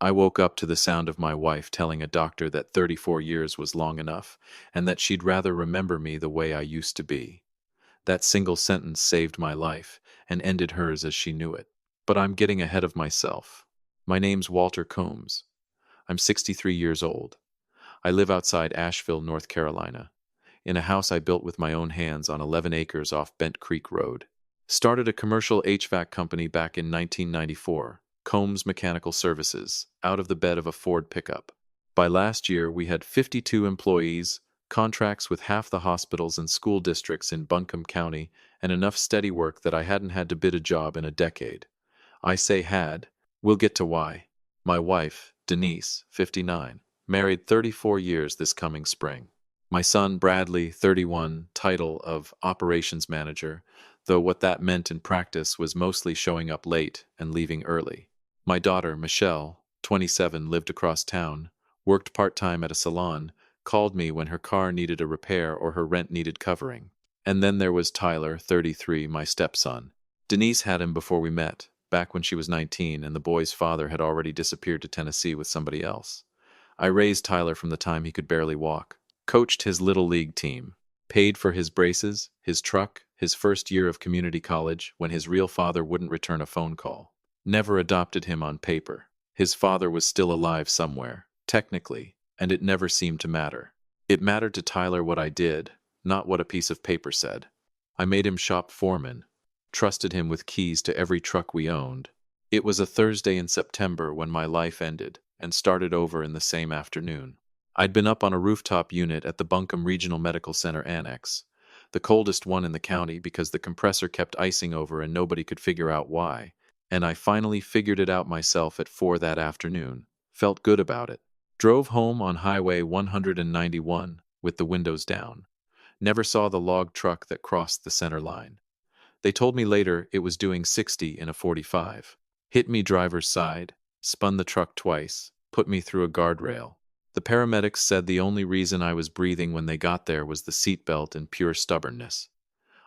I woke up to the sound of my wife telling a doctor that 34 years was long enough, and that she'd rather remember me the way I used to be. That single sentence saved my life, and ended hers as she knew it. But I'm getting ahead of myself. My name's Walter Combs. I'm 63 years old. I live outside Asheville, North Carolina, in a house I built with my own hands on 11 acres off Bent Creek Road. Started a commercial HVAC company back in 1994, Combs Mechanical Services, out of the bed of a Ford pickup. By last year, we had 52 employees, contracts with half the hospitals and school districts in Buncombe County, and enough steady work that I hadn't had to bid a job in a decade. I say had. We'll get to why. My wife, Denise, 59, married 34 years this coming spring. My son, Bradley, 31, title of operations manager, though what that meant in practice was mostly showing up late and leaving early. My daughter, Michelle, 27, lived across town, worked part-time at a salon, called me when her car needed a repair or her rent needed covering. And then there was Tyler, 33, my stepson. Denise had him before we met, back when she was 19, and the boy's father had already disappeared to Tennessee with somebody else. I raised Tyler from the time he could barely walk, coached his little league team, paid for his braces, his truck, his first year of community college when his real father wouldn't return a phone call. Never adopted him on paper. His father was still alive somewhere, technically, and it never seemed to matter. It mattered to Tyler what I did, not what a piece of paper said. I made him shop foreman, trusted him with keys to every truck we owned. It was a Thursday in September when my life ended and started over in the same afternoon. I'd been up on a rooftop unit at the Buncombe Regional Medical Center Annex, the coldest one in the county because the compressor kept icing over and nobody could figure out why, and I finally figured it out myself at 4 that afternoon. Felt good about it. Drove home on Highway 191 with the windows down. Never saw the log truck that crossed the center line. They told me later it was doing 60 in a 45. Hit me driver's side, spun the truck twice, put me through a guardrail. The paramedics said the only reason I was breathing when they got there was the seatbelt and pure stubbornness.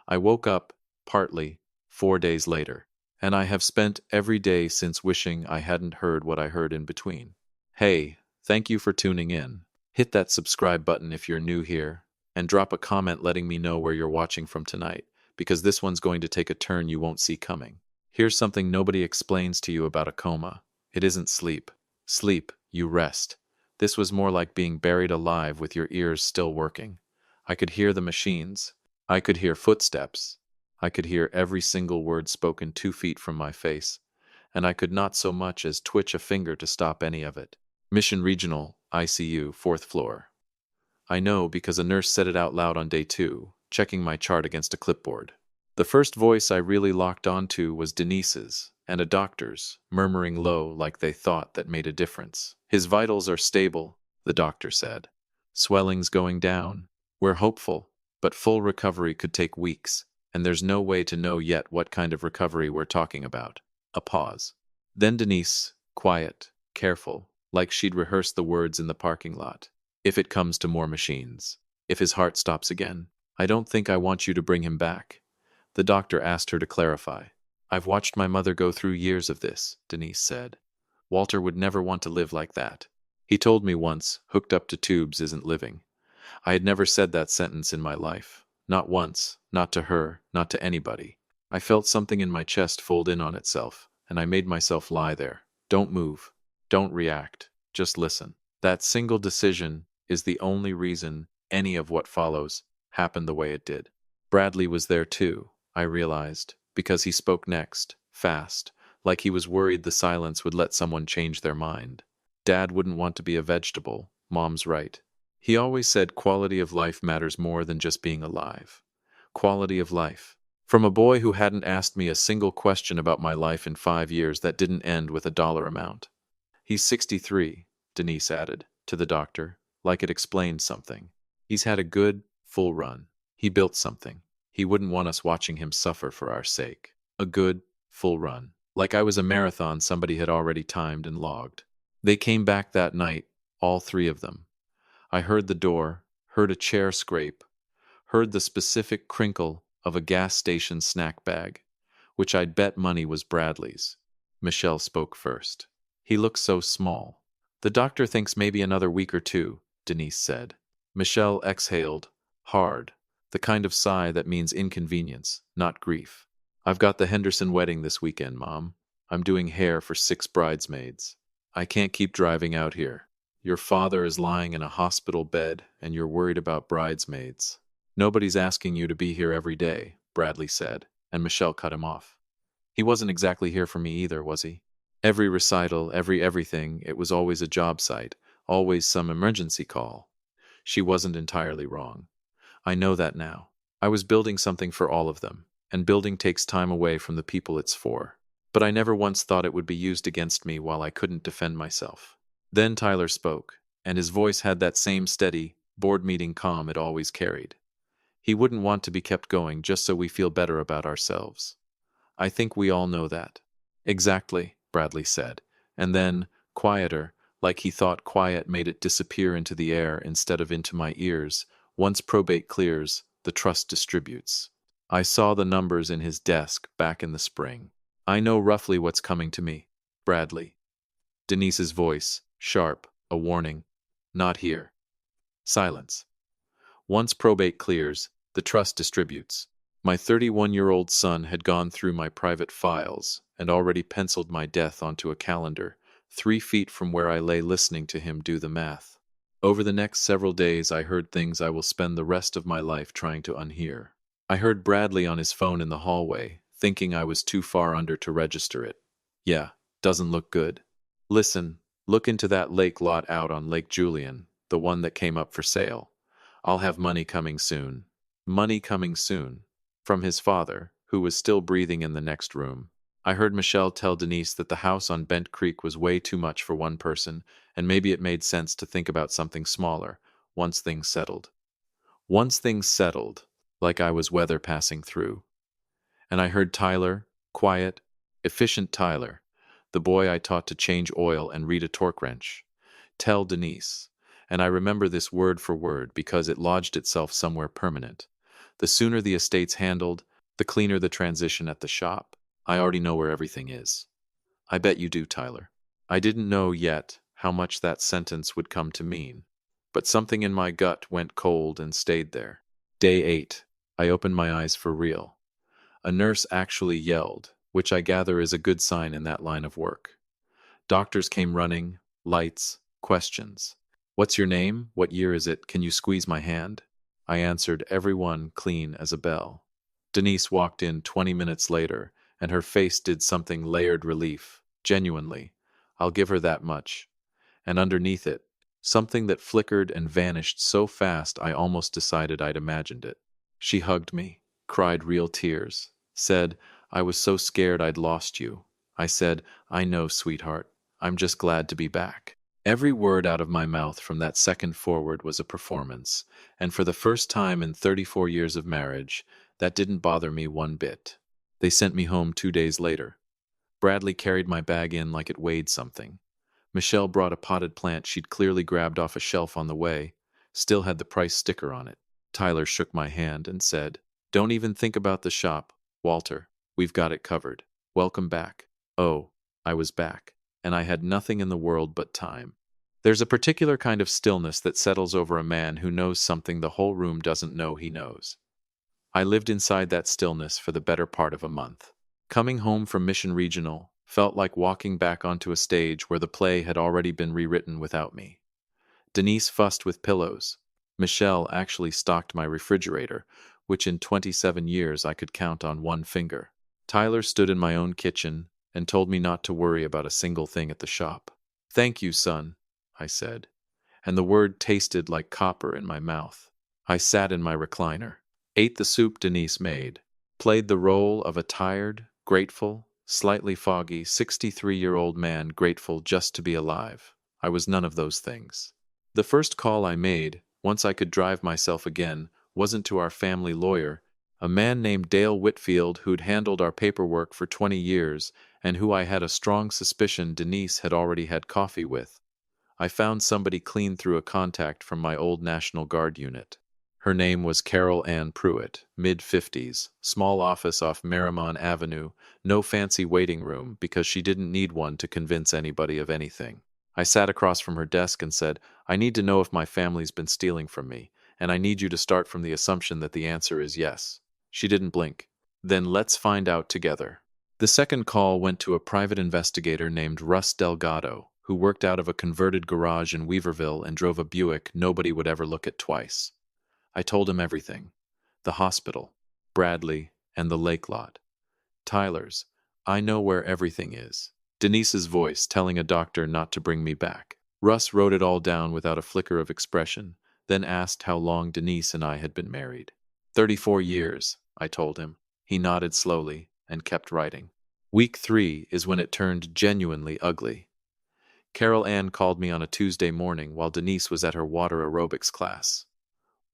I woke up, partly, 4 days later, and I have spent every day since wishing I hadn't heard what I heard in between. Hey, thank you for tuning in. Hit that subscribe button if you're new here, and drop a comment letting me know where you're watching from tonight, because this one's going to take a turn you won't see coming. Here's something nobody explains to you about a coma. It isn't sleep. Sleep, you rest. This was more like being buried alive with your ears still working. I could hear the machines. I could hear footsteps. I could hear every single word spoken 2 feet from my face, and I could not so much as twitch a finger to stop any of it. Mission Regional, ICU, 4th floor. I know because a nurse said it out loud on day 2, checking my chart against a clipboard. The first voice I really locked onto was Denise's, and a doctor's, murmuring low like they thought that made a difference. His vitals are stable, the doctor said. Swelling's going down. We're hopeful, but full recovery could take weeks, and there's no way to know yet what kind of recovery we're talking about. A pause. Then Denise, quiet, careful, like she'd rehearsed the words in the parking lot. If it comes to more machines. If his heart stops again. I don't think I want you to bring him back. The doctor asked her to clarify. I've watched my mother go through years of this, Denise said. Walter would never want to live like that. He told me once, hooked up to tubes isn't living. I had never said that sentence in my life. Not once, not to her, not to anybody. I felt something in my chest fold in on itself, and I made myself lie there. Don't move. Don't react. Just listen. That single decision is the only reason any of what follows happened the way it did. Bradley was there too, I realized, because he spoke next, fast, like he was worried the silence would let someone change their mind. Dad wouldn't want to be a vegetable. Mom's right. He always said quality of life matters more than just being alive. Quality of life. From a boy who hadn't asked me a single question about my life in 5 years that didn't end with a dollar amount. He's 63, Denise added, to the doctor, like it explained something. He's had a good, full run. He built something. He wouldn't want us watching him suffer for our sake. A good, full run. Like I was a marathon somebody had already timed and logged. They came back that night, all 3 of them. I heard the door, heard a chair scrape, heard the specific crinkle of a gas station snack bag, which I'd bet money was Bradley's. Michelle spoke first. He looks so small. The doctor thinks maybe another week or two, Denise said. Michelle exhaled, hard, the kind of sigh that means inconvenience, not grief. I've got the Henderson wedding this weekend, Mom. I'm doing hair for 6 bridesmaids. I can't keep driving out here. Your father is lying in a hospital bed, and you're worried about bridesmaids. Nobody's asking you to be here every day, Bradley said, and Michelle cut him off. He wasn't exactly here for me either, was he? Every recital, everything, it was always a job site, always some emergency call. She wasn't entirely wrong. I know that now. I was building something for all of them, and building takes time away from the people it's for. But I never once thought it would be used against me while I couldn't defend myself. Then Tyler spoke, and his voice had that same steady, board meeting calm it always carried. He wouldn't want to be kept going just so we feel better about ourselves. I think we all know that. Exactly, Bradley said, and then, quieter, like he thought quiet made it disappear into the air instead of into my ears, once probate clears, the trust distributes. I saw the numbers in his desk back in the spring. I know roughly what's coming to me. Bradley. Denise's voice, sharp, a warning. Not here. Silence. Once probate clears, the trust distributes. My 31-year-old son had gone through my private files and already penciled my death onto a calendar, 3 feet from where I lay listening to him do the math. Over the next several days, I heard things I will spend the rest of my life trying to unhear. I heard Bradley on his phone in the hallway, thinking I was too far under to register it. Yeah, doesn't look good. Listen, look into that lake lot out on Lake Julian, the one that came up for sale. I'll have money coming soon. Money coming soon. From his father, who was still breathing in the next room. I heard Michelle tell Denise that the house on Bent Creek was way too much for one person, and maybe it made sense to think about something smaller, once things settled. Once things settled, like I was weather passing through. And I heard Tyler, quiet, efficient Tyler, the boy I taught to change oil and read a torque wrench, tell Denise. And I remember this word for word because it lodged itself somewhere permanent. The sooner the estate's handled, the cleaner the transition at the shop. I already know where everything is. I bet you do, Tyler. I didn't know yet how much that sentence would come to mean, but something in my gut went cold and stayed there. Day 8. I opened my eyes for real. A nurse actually yelled, which I gather is a good sign in that line of work. Doctors came running, lights, questions. What's your name? What year is it? Can you squeeze my hand? I answered every one clean as a bell. Denise walked in 20 minutes later, and her face did something layered relief, genuinely. I'll give her that much. And underneath it, something that flickered and vanished so fast I almost decided I'd imagined it. She hugged me, cried real tears, said, I was so scared I'd lost you. I said, I know, sweetheart. I'm just glad to be back. Every word out of my mouth from that second forward was a performance, and for the first time in 34 years of marriage, that didn't bother me one bit. They sent me home 2 days later. Bradley carried my bag in like it weighed something. Michelle brought a potted plant she'd clearly grabbed off a shelf on the way, still had the price sticker on it. Tyler shook my hand and said, Don't even think about the shop, Walter. We've got it covered. Welcome back. Oh, I was back, and I had nothing in the world but time. There's a particular kind of stillness that settles over a man who knows something the whole room doesn't know he knows. I lived inside that stillness for the better part of a month. Coming home from Mission Regional felt like walking back onto a stage where the play had already been rewritten without me. Denise fussed with pillows. Michelle actually stocked my refrigerator, which in 27 years I could count on one finger. Tyler stood in my own kitchen and told me not to worry about a single thing at the shop. Thank you, son, I said, and the word tasted like copper in my mouth. I sat in my recliner, ate the soup Denise made, played the role of a tired, grateful, slightly foggy 63-year-old man grateful just to be alive. I was none of those things. The first call I made, once I could drive myself again, wasn't to our family lawyer, a man named Dale Whitfield who'd handled our paperwork for 20 years and who I had a strong suspicion Denise had already had coffee with. I found somebody clean through a contact from my old National Guard unit. Her name was Carol Ann Pruitt, mid-50s, small office off Merrimon Avenue, no fancy waiting room because she didn't need one to convince anybody of anything. I sat across from her desk and said, I need to know if my family's been stealing from me, and I need you to start from the assumption that the answer is yes. She didn't blink. Then let's find out together. The second call went to a private investigator named Russ Delgado, who worked out of a converted garage in Weaverville and drove a Buick nobody would ever look at twice. I told him everything. The hospital, Bradley, and the lake lot. Tyler's. I know where everything is. Denise's voice telling a doctor not to bring me back. Russ wrote it all down without a flicker of expression, then asked how long Denise and I had been married. 34 years, I told him. He nodded slowly and kept writing. Week 3 is when it turned genuinely ugly. Carol Ann called me on a Tuesday morning while Denise was at her water aerobics class.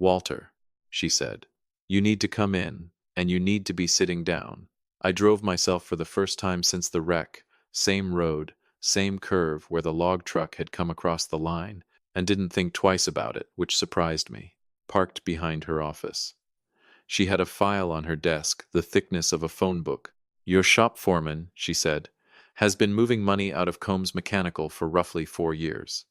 Walter, she said, you need to come in, and you need to be sitting down. I drove myself for the first time since the wreck, same road, same curve where the log truck had come across the line, and didn't think twice about it, which surprised me. Parked behind her office. She had a file on her desk, the thickness of a phone book. Your shop foreman, she said, has been moving money out of Combs Mechanical for roughly 4 years.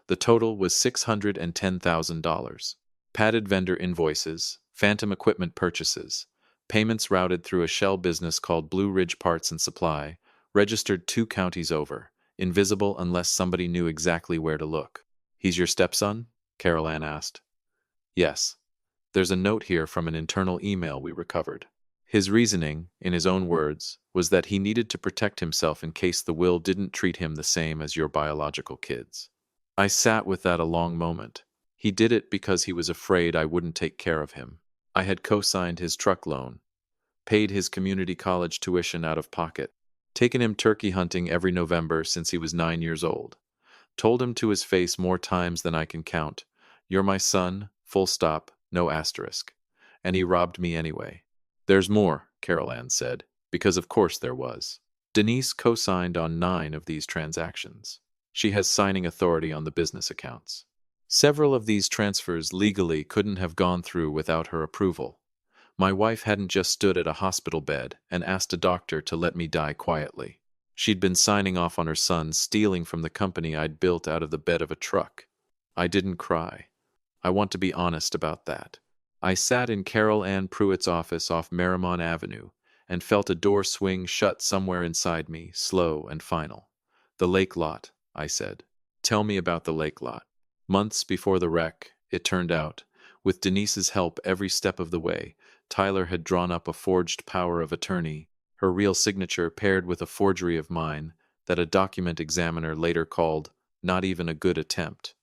The total was $610,000. Padded vendor invoices, phantom equipment purchases, payments routed through a shell business called Blue Ridge Parts and Supply, registered 2 counties over, invisible unless somebody knew exactly where to look. He's your stepson? Carol Ann asked. Yes. There's a note here from an internal email we recovered. His reasoning, in his own words, was that he needed to protect himself in case the will didn't treat him the same as your biological kids. I sat with that a long moment. He did it because he was afraid I wouldn't take care of him. I had co-signed his truck loan, paid his community college tuition out of pocket, taken him turkey hunting every November since he was 9 years old, told him to his face more times than I can count, you're my son, full stop, no asterisk. And he robbed me anyway. There's more, Carol Ann said, because of course there was. Denise co-signed on 9 of these transactions. She has signing authority on the business accounts. Several of these transfers legally couldn't have gone through without her approval. My wife hadn't just stood at a hospital bed and asked a doctor to let me die quietly. She'd been signing off on her son stealing from the company I'd built out of the bed of a truck. I didn't cry. I want to be honest about that. I sat in Carol Ann Pruitt's office off Merrimon Avenue and felt a door swing shut somewhere inside me, slow and final. The lake lot, I said. Tell me about the lake lot. Months before the wreck, it turned out, with Denise's help every step of the way, Tyler had drawn up a forged power of attorney, her real signature paired with a forgery of mine that a document examiner later called not even a good attempt.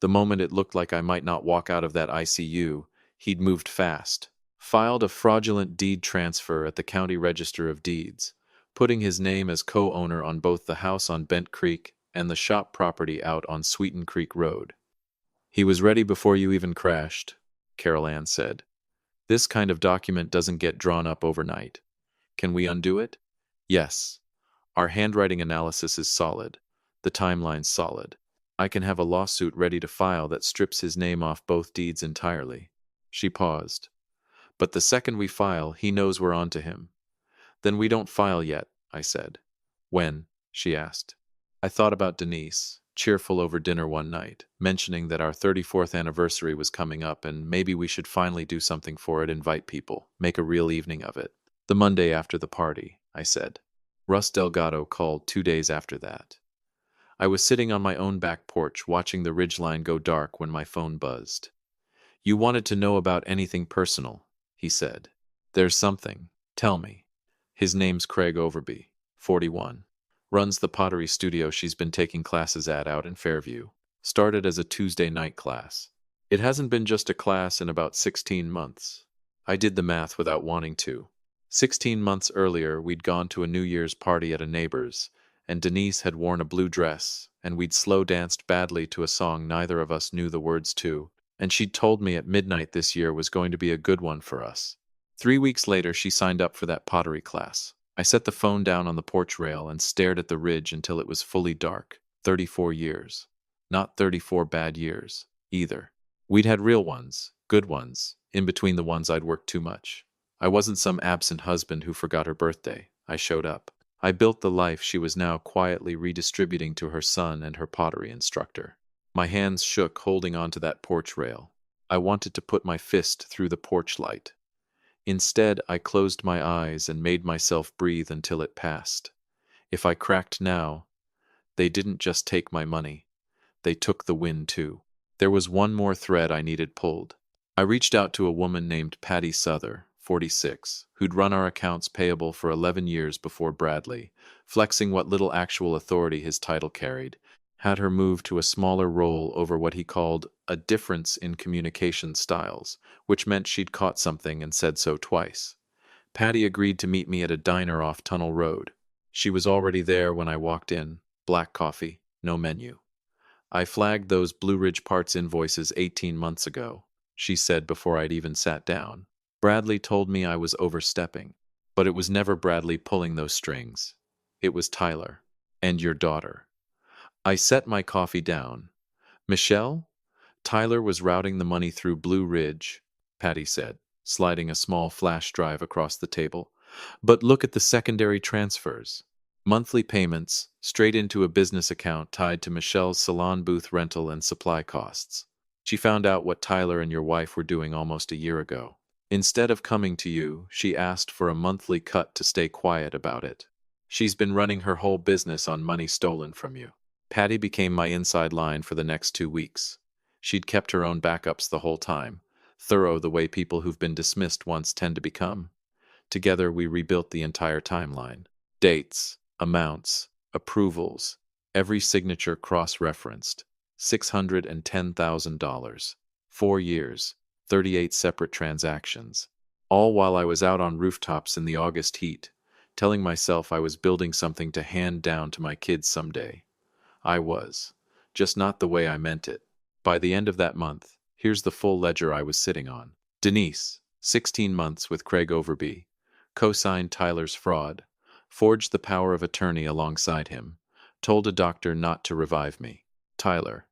The moment it looked like I might not walk out of that ICU, he'd moved fast, filed a fraudulent deed transfer at the County Register of Deeds, putting his name as co-owner on both the house on Bent Creek and the shop property out on Sweeten Creek Road. He was ready before you even crashed, Carol Ann said. This kind of document doesn't get drawn up overnight. Can we undo it? Yes. Our handwriting analysis is solid. The timeline's solid. I can have a lawsuit ready to file that strips his name off both deeds entirely. She paused. But the second we file, he knows we're on to him. Then we don't file yet, I said. When? She asked. I thought about Denise, cheerful over dinner one night, mentioning that our 34th anniversary was coming up and maybe we should finally do something for it, invite people, make a real evening of it. The Monday after the party, I said. Russ Delgado called 2 days after that. I was sitting on my own back porch watching the ridgeline go dark when my phone buzzed. You wanted to know about anything personal, he said. There's something. Tell me. His name's Craig Overby, 41. Runs the pottery studio she's been taking classes at out in Fairview. Started as a Tuesday night class. It hasn't been just a class in about 16 months. I did the math without wanting to. 16 months earlier, we'd gone to a New Year's party at a neighbor's, and Denise had worn a blue dress, and we'd slow danced badly to a song neither of us knew the words to, and she'd told me at midnight this year was going to be a good one for us. 3 weeks later, she signed up for that pottery class. I set the phone down on the porch rail and stared at the ridge until it was fully dark. 34 years. Not 34 bad years, either. We'd had real ones, good ones, in between the ones I'd worked too much. I wasn't some absent husband who forgot her birthday. I showed up. I built the life she was now quietly redistributing to her son and her pottery instructor. My hands shook holding onto that porch rail. I wanted to put my fist through the porch light. Instead, I closed my eyes and made myself breathe until it passed. If I cracked now, they didn't just take my money. They took the win too. There was one more thread I needed pulled. I reached out to a woman named Patty Souther, 46, who'd run our accounts payable for 11 years before Bradley, flexing what little actual authority his title carried, had her move to a smaller role over what he called a difference in communication styles, which meant she'd caught something and said so twice. Patty agreed to meet me at a diner off Tunnel Road. She was already there when I walked in. Black coffee, no menu. I flagged those Blue Ridge Parts invoices 18 months ago, she said before I'd even sat down. Bradley told me I was overstepping, but it was never Bradley pulling those strings. It was Tyler. And your daughter. I set my coffee down. Michelle? Tyler was routing the money through Blue Ridge, Patty said, sliding a small flash drive across the table. But look at the secondary transfers. Monthly payments, straight into a business account tied to Michelle's salon booth rental and supply costs. She found out what Tyler and your wife were doing almost a year ago. Instead of coming to you, she asked for a monthly cut to stay quiet about it. She's been running her whole business on money stolen from you. Patty became my inside line for the next 2 weeks. She'd kept her own backups the whole time, thorough the way people who've been dismissed once tend to become. Together, we rebuilt the entire timeline. Dates, amounts, approvals, every signature cross-referenced. $610,000. 4 years, 38 separate transactions. All while I was out on rooftops in the August heat, telling myself I was building something to hand down to my kids someday. I was. Just not the way I meant it. By the end of that month, here's the full ledger I was sitting on. Denise, 16 months with Craig Overby. Co-signed Tyler's fraud. Forged the power of attorney alongside him. Told a doctor not to revive me. Tyler,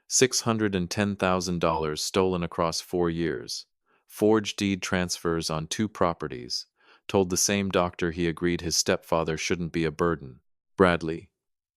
$610,000 stolen across 4 years. Forged deed transfers on 2 properties. Told the same doctor he agreed his stepfather shouldn't be a burden. Bradley,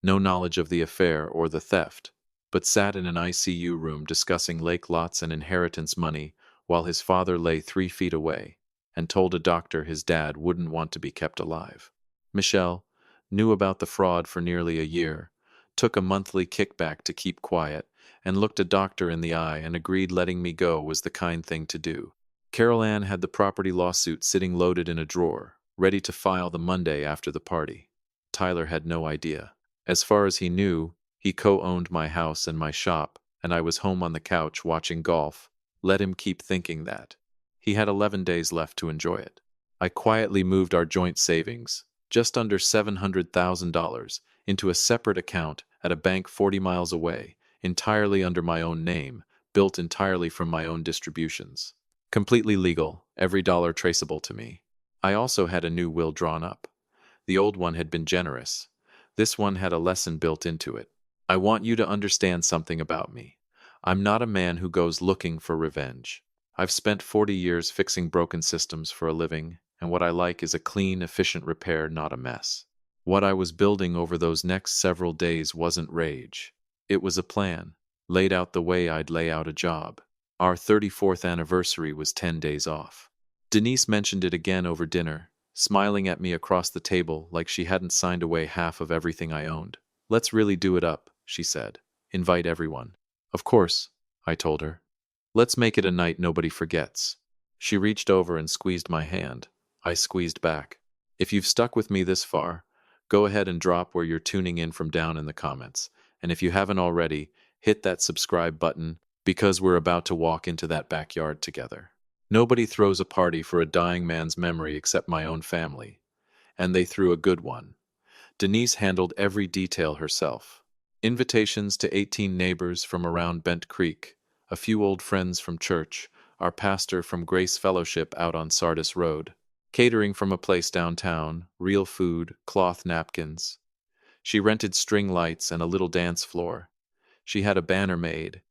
no knowledge of the affair or the theft, but sat in an ICU room discussing lake lots and inheritance money while his father lay 3 feet away, and told a doctor his dad wouldn't want to be kept alive. Michelle knew about the fraud for nearly a year, took a monthly kickback to keep quiet, and looked a doctor in the eye and agreed letting me go was the kind thing to do. Carol Ann had the property lawsuit sitting loaded in a drawer, ready to file the Monday after the party. Tyler had no idea. As far as he knew, he co-owned my house and my shop, and I was home on the couch watching golf. Let him keep thinking that. He had 11 days left to enjoy it. I quietly moved our joint savings, just under $700,000, into a separate account at a bank 40 miles away, entirely under my own name, built entirely from my own distributions. Completely legal, every dollar traceable to me. I also had a new will drawn up. The old one had been generous. This one had a lesson built into it. I want you to understand something about me. I'm not a man who goes looking for revenge. I've spent 40 years fixing broken systems for a living, and what I like is a clean, efficient repair, not a mess. What I was building over those next several days wasn't rage. It was a plan, laid out the way I'd lay out a job. Our 34th anniversary was 10 days off. Denise mentioned it again over dinner, smiling at me across the table like she hadn't signed away half of everything I owned. Let's really do it up, she said. Invite everyone. Of course, I told her. Let's make it a night nobody forgets. She reached over and squeezed my hand. I squeezed back. If you've stuck with me this far, go ahead and drop where you're tuning in from down in the comments. And if you haven't already, hit that subscribe button because we're about to walk into that backyard together. Nobody throws a party for a dying man's memory except my own family. And they threw a good one. Denise handled every detail herself. Invitations to 18 neighbors from around Bent Creek, a few old friends from church, our pastor from Grace Fellowship out on Sardis Road, catering from a place downtown, real food, cloth napkins. She rented string lights and a little dance floor. She had a banner made.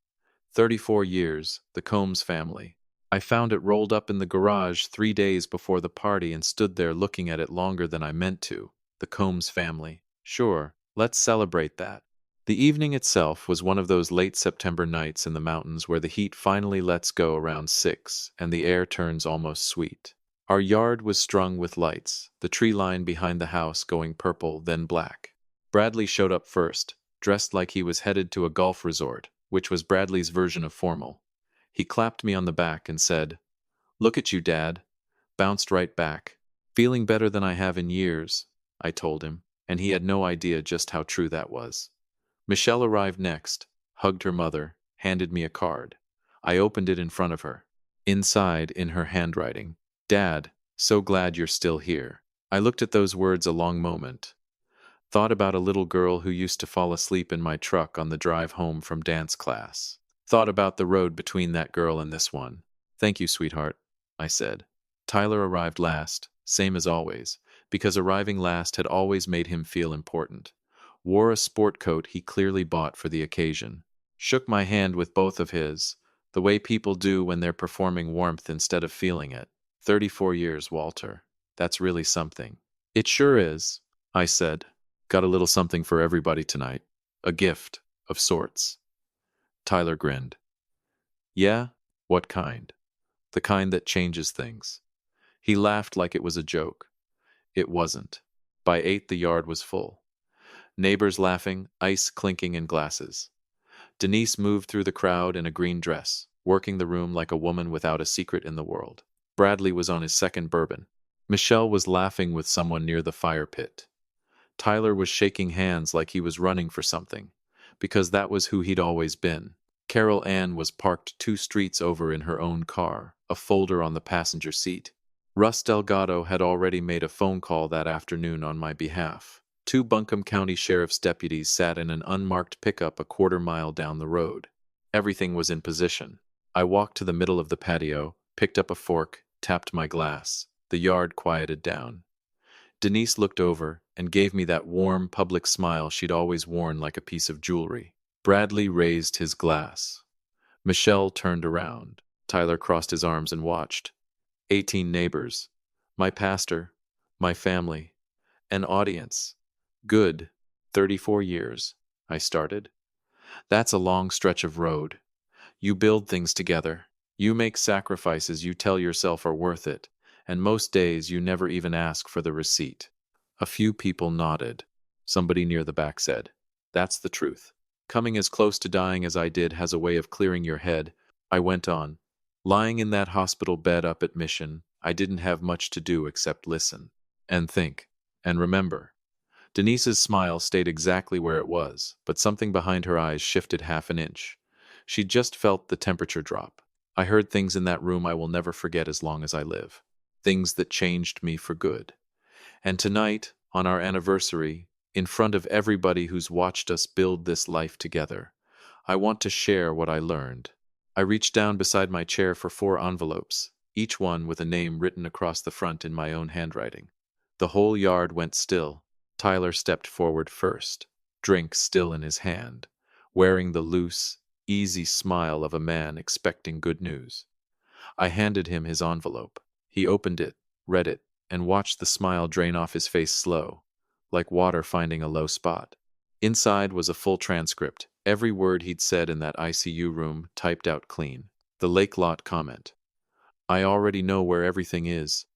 34 years, the Combs family. I found it rolled up in the garage 3 days before the party and stood there looking at it longer than I meant to. The Combs family. Sure, let's celebrate that. The evening itself was one of those late September nights in the mountains where the heat finally lets go around 6 and the air turns almost sweet. Our yard was strung with lights, the tree line behind the house going purple, then black. Bradley showed up first, dressed like he was headed to a golf resort, which was Bradley's version of formal. He clapped me on the back and said, "Look at you, Dad." Bounced right back. "Feeling better than I have in years," I told him, and he had no idea just how true that was. Michelle arrived next, hugged her mother, handed me a card. I opened it in front of her. Inside, in her handwriting, "Dad, so glad you're still here." I looked at those words a long moment. Thought about a little girl who used to fall asleep in my truck on the drive home from dance class. Thought about the road between that girl and this one. "Thank you, sweetheart," I said. Tyler arrived last, same as always, because arriving last had always made him feel important. Wore a sport coat he clearly bought for the occasion. Shook my hand with both of his, the way people do when they're performing warmth instead of feeling it. 34 years, Walter. That's really something. "It sure is," I said. "Got a little something for everybody tonight. A gift, of sorts." Tyler grinned. "Yeah? What kind?" "The kind that changes things." He laughed like it was a joke. It wasn't. By 8 the yard was full. Neighbors laughing, ice clinking in glasses. Denise moved through the crowd in a green dress, working the room like a woman without a secret in the world. Bradley was on his second bourbon. Michelle was laughing with someone near the fire pit. Tyler was shaking hands like he was running for something, because that was who he'd always been. Carol Ann was parked 2 streets over in her own car, a folder on the passenger seat. Russ Delgado had already made a phone call that afternoon on my behalf. 2 Buncombe County Sheriff's deputies sat in an unmarked pickup a quarter-mile down the road. Everything was in position. I walked to the middle of the patio, picked up a fork, tapped my glass. The yard quieted down. Denise looked over and gave me that warm, public smile she'd always worn like a piece of jewelry. Bradley raised his glass. Michelle turned around. Tyler crossed his arms and watched. 18 neighbors. My pastor. My family. An audience. Good. 34 years. I started. That's a long stretch of road. You build things together. You make sacrifices you tell yourself are worth it, and most days you never even ask for the receipt. A few people nodded. Somebody near the back said, "That's the truth. Coming as close to dying as I did has a way of clearing your head." I went on. Lying in that hospital bed up at Mission, I didn't have much to do except listen. And think. And remember. Denise's smile stayed exactly where it was, but something behind her eyes shifted half an inch. She'd just felt the temperature drop. I heard things in that room I will never forget as long as I live. Things that changed me for good. And tonight, on our anniversary, in front of everybody who's watched us build this life together, I want to share what I learned. I reached down beside my chair for 4 envelopes, each one with a name written across the front in my own handwriting. The whole yard went still. Tyler stepped forward first, drink still in his hand, wearing the loose, easy smile of a man expecting good news. I handed him his envelope. He opened it, read it, and watched the smile drain off his face slow, like water finding a low spot. Inside was a full transcript, every word he'd said in that ICU room typed out clean. The Lake Lot comment. "I already know where everything is."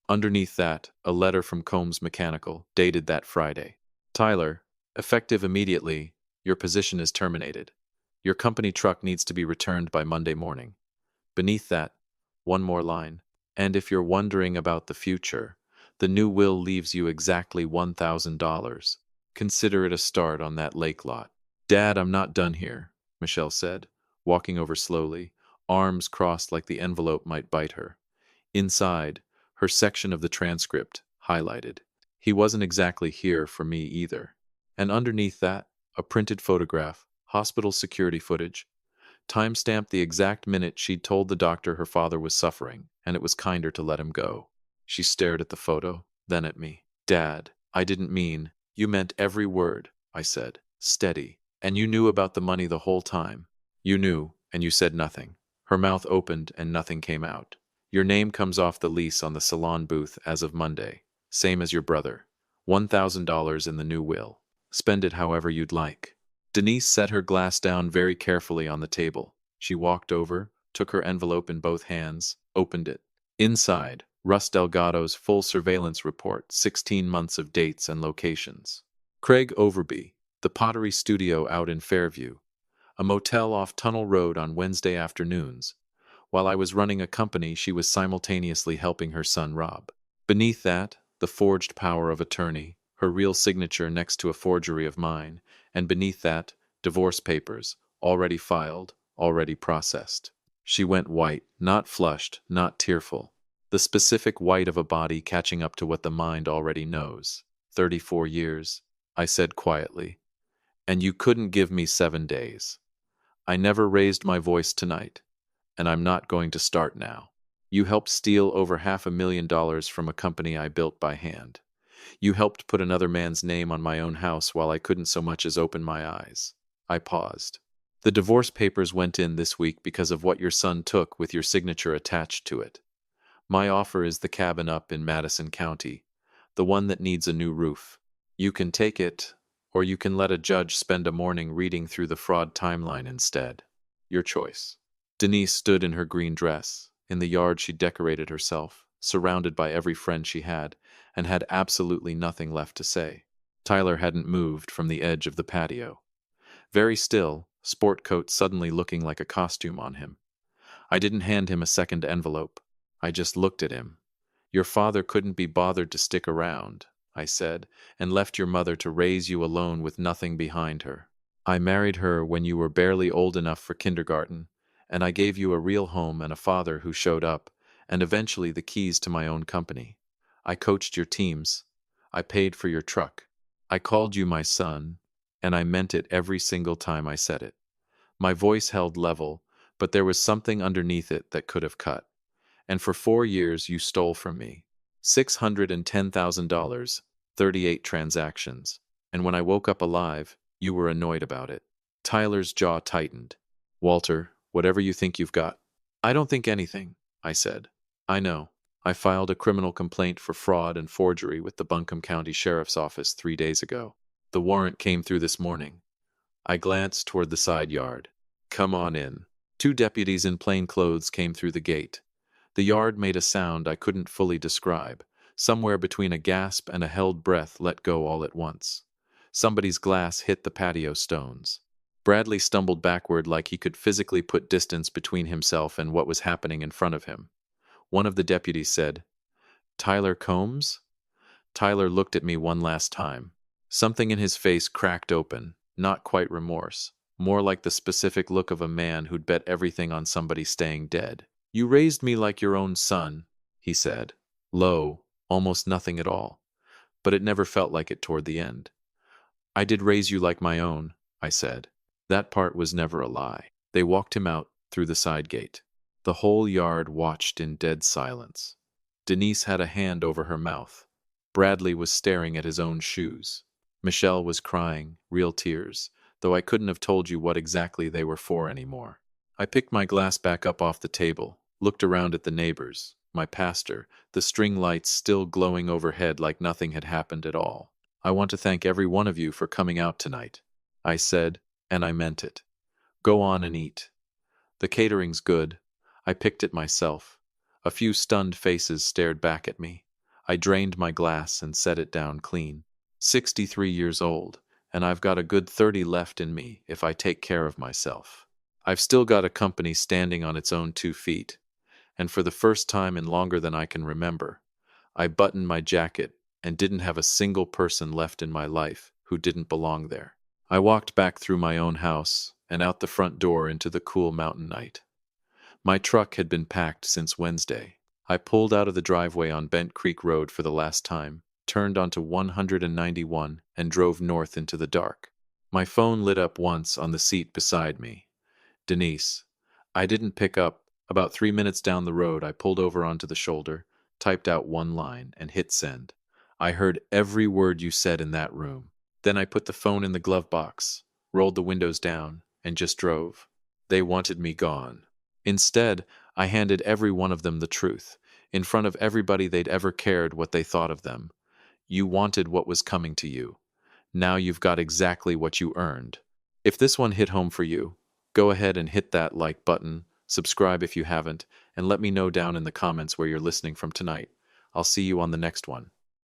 Underneath that, a letter from Combs Mechanical, dated that Friday. "Tyler, effective immediately, your position is terminated. Your company truck needs to be returned by Monday morning." Beneath that, one more line. "And if you're wondering about the future, the new will leaves you exactly $1,000. Consider it a start on that lake lot." "Dad, I'm not done here," Michelle said, walking over slowly, arms crossed like the envelope might bite her. Inside, her section of the transcript, highlighted. He wasn't exactly here for me either. And underneath that, a printed photograph, hospital security footage, time-stamped the exact minute she'd told the doctor her father was suffering, and it was kinder to let him go. She stared at the photo, then at me. "Dad, I didn't mean—" "You meant every word," I said, steady. "And you knew about the money the whole time." "You knew, And you said nothing. Her mouth opened and nothing came out. Your name comes off the lease on the salon booth as of Monday. Same as your brother. $1,000 in the new will. Spend it however you'd like. Denise set her glass down very carefully on the table. She walked over, took her envelope in both hands, opened it. Inside, Russ Delgado's full surveillance report, 16 months of dates and locations. Craig Overby, the pottery studio out in Fairview, a motel off Tunnel Road on Wednesday afternoons. While I was running a company, she was simultaneously helping her son Rob. Beneath that, the forged power of attorney, her real signature next to a forgery of mine, and beneath that, divorce papers, already filed, already processed. She went white, not flushed, not tearful. The specific white of a body catching up to what the mind already knows. 34 years, I said quietly. And you couldn't give me 7 days. I never raised my voice tonight, and I'm not going to start now. You helped steal over $500,000 from a company I built by hand. You helped put another man's name on my own house while I couldn't so much as open my eyes. I paused. The divorce papers went in this week because of what your son took with your signature attached to it. My offer is the cabin up in Madison County, the one that needs a new roof. You can take it, or you can let a judge spend a morning reading through the fraud timeline instead. Your choice. Denise stood in her green dress. In the yard she decorated herself, surrounded by every friend she had absolutely nothing left to say. Tyler hadn't moved from the edge of the patio. Very still, sport coat suddenly looking like a costume on him. I didn't hand him a second envelope. I just looked at him. Your father couldn't be bothered to stick around, I said, and left your mother to raise you alone with nothing behind her. I married her when you were barely old enough for kindergarten, and I gave you a real home and a father who showed up, and eventually the keys to my own company. I coached your teams. I paid for your truck. I called you my son, and I meant it every single time I said it. My voice held level, but there was something underneath it that could have cut. And for 4 years you stole from me. $610,000, 38 transactions. And when I woke up alive, you were annoyed about it. Tyler's jaw tightened. Walter, whatever you think you've got. I don't think anything, I said. I know. I filed a criminal complaint for fraud and forgery with the Buncombe County Sheriff's Office 3 days ago. The warrant came through this morning. I glanced toward the side yard. Come on in. 2 deputies in plain clothes came through the gate. The yard made a sound I couldn't fully describe, somewhere between a gasp and a held breath let go all at once. Somebody's glass hit the patio stones. Bradley stumbled backward like he could physically put distance between himself and what was happening in front of him. One of the deputies said, "Tyler Combs?" Tyler looked at me one last time. Something in his face cracked open, not quite remorse, more like the specific look of a man who'd bet everything on somebody staying dead. You raised me like your own son, he said. Low, almost nothing at all. But it never felt like it toward the end. I did raise you like my own, I said. That part was never a lie. They walked him out through the side gate. The whole yard watched in dead silence. Denise had a hand over her mouth. Bradley was staring at his own shoes. Michelle was crying, real tears, though I couldn't have told you what exactly they were for anymore. I picked my glass back up off the table, looked around at the neighbors, my pastor, the string lights still glowing overhead like nothing had happened at all. I want to thank every one of you for coming out tonight, I said, and I meant it. Go on and eat. The catering's good. I picked it myself. A few stunned faces stared back at me. I drained my glass and set it down clean. 63 years old, and I've got a good 30 left in me if I take care of myself. I've still got a company standing on its own 2 feet, and for the first time in longer than I can remember, I buttoned my jacket and didn't have a single person left in my life who didn't belong there. I walked back through my own house and out the front door into the cool mountain night. My truck had been packed since Wednesday. I pulled out of the driveway on Bent Creek Road for the last time, turned onto 191, and drove north into the dark. My phone lit up once on the seat beside me. Denise. I didn't pick up. About 3 minutes down the road, I pulled over onto the shoulder, typed out one line, and hit send. I heard every word you said in that room. Then I put the phone in the glove box, rolled the windows down, and just drove. They wanted me gone. Instead, I handed every one of them the truth, in front of everybody they'd ever cared what they thought of them. You wanted what was coming to you. Now you've got exactly what you earned. If this one hit home for you, go ahead and hit that like button, subscribe if you haven't, and let me know down in the comments where you're listening from tonight. I'll see you on the next one.